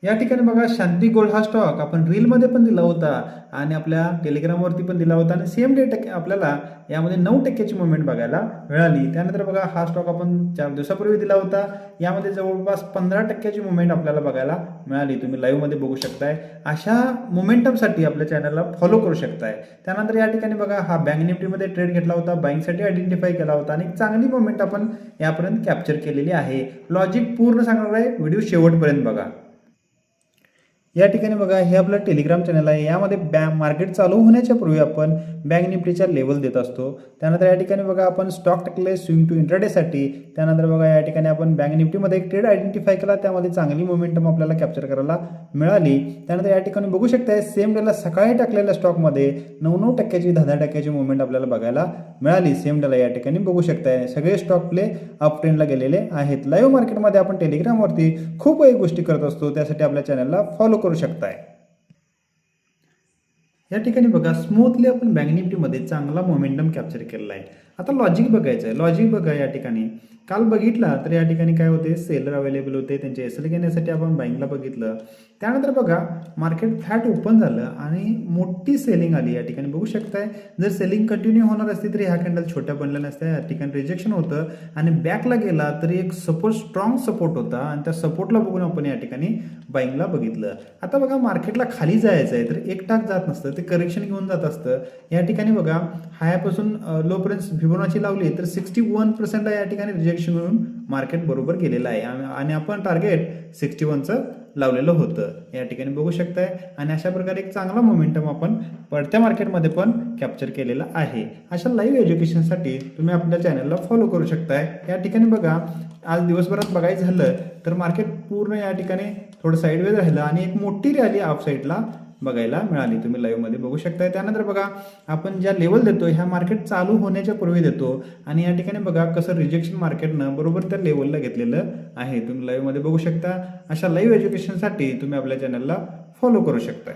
या ठिकाणी बघा शांती गोल्ड हा स्टॉक आपण रीलमध्ये पण दिला होता आणि आपल्या टेलिग्रामवरती पण दिला होता आणि सेम डे आपल्याला यामध्ये 9%ची मुवमेंट बघायला मिळाली. त्यानंतर बघा हा स्टॉक आपण 4 दिवसापूर्वी दिला होता. यामध्ये जवळपास 15%ची मुवमेंट आपल्याला बघायला मिळाली. तुम्ही लाईव्हमध्ये बघू शकताय. अशा मोमेंटमसाठी आपल्या चॅनलला फॉलो करू शकताय. त्यानंतर या ठिकाणी बघा हा बँक निफ्टीमध्ये ट्रेड घेतला होता, बाईंगसाठी आयडेंटिफाय केला होता आणि चांगली मुवमेंट आपण यापर्यंत कॅप्चर केलेली आहे. लॉजिक पूर्ण सांगणार आहे, व्हिडिओ शेवटपर्यंत बघा. या ठिकाणी बघा हे आपलं टेलिग्राम चॅनल आहे. यामध्ये मार्केट चालू होण्याच्या पूर्वी आपण बँक निफ्टीच्या लेवल देत असतो. त्यानंतर या ठिकाणी बघा आपण स्टॉक टाकले स्विंग टू इंट्राडेसाठी. त्यानंतर बघा या ठिकाणी आपण बँक निफ्टीमध्ये एक ट्रेड आयडेंटिफाय केला, त्यामध्ये चांगली मोमेंटम आपल्याला कॅप्चर करायला मिळाली. त्यानंतर या ठिकाणी बघू शकता सेम डेला सकाळी टाकलेल्या स्टॉकमध्ये 9% 10% मुवमेंट आपल्याला बघायला मिळाली. सेम डेला या ठिकाणी बघू शकताय सगळे स्टॉक प्ले अप ट्रेंडला गेलेले आहेत. लाईव्ह मार्केटमध्ये आपण टेलिग्रामवरती खूप काही गोष्टी करत असतो, त्यासाठी आपल्या चॅनलला फॉलो करू शकताय. या ठिकाणी बघा स्मूथली आपण बँक निफ्टीमध्ये चांगला मोमेंटम कॅप्चर केलेला आहे. आता लॉजिक बघायचं आहे. लॉजिक बघा या ठिकाणी काल बघितला तर या ठिकाणी काय होते, सेलर अवेलेबल होते, त्यांचे एसएल घेण्यासाठी आपण बाईंगला बघितलं. त्यानंतर बघा मार्केट फ्लॅट ओपन झालं आणि मोठी सेलिंग आली. या ठिकाणी बघू शकताय जर सेलिंग कंटिन्यू होणार असती तर ह्या कॅन्डल छोट्या बनल्या नसत्या. या ठिकाणी रिजेक्शन होतं आणि बॅकला गेला तरी एक सपोर्ट स्ट्रॉंग सपोर्ट होता आणि त्या सपोर्टला बघून आपण या ठिकाणी बाईंगला बघितलं. आता बघा मार्केटला खाली जायचं आहे तर एक टाक जात नसतं, ते करेक्शन घेऊन जात असतं. या ठिकाणी बघा हायापासून लोपर्यंत फिबोनाची लावली तर 61% या ठिकाणी रिजेक्शन होऊन मार्केट बरोबर गेलेलं आहे आणि आपण टार्गेट 61चं लावलेलं होतं. या ठिकाणी बघू शकताय आणि अशा प्रकारे एक चांगला मोमेंटम आपण पडत्या मार्केटमध्ये पण कॅप्चर केलेला आहे. अशा लाईव्ह एज्युकेशनसाठी तुम्ही आपल्या चॅनलला फॉलो करू शकताय. या ठिकाणी बघा आज दिवसभरात बघायचं झालं तर मार्केट पूर्ण या ठिकाणी थोडं साईडवेज राहिलं आणि एक मोठी रॅली ऑफ साईडला बघायला मिळाली. तुम्ही लाईव्हमध्ये बघू शकताय. त्यानंतर बघा आपण ज्या लेवल देतो ह्या मार्केट चालू होण्याच्या पूर्वी देतो आणि या ठिकाणी बघा कसं रिजेक्शन मार्केटनं बरोबर त्या लेवलला घेतलेलं आहे. तुम्ही लाईव्हमध्ये बघू शकता. अशा लाईव्ह एज्युकेशनसाठी तुम्ही आपल्या चॅनलला फॉलो करू शकता.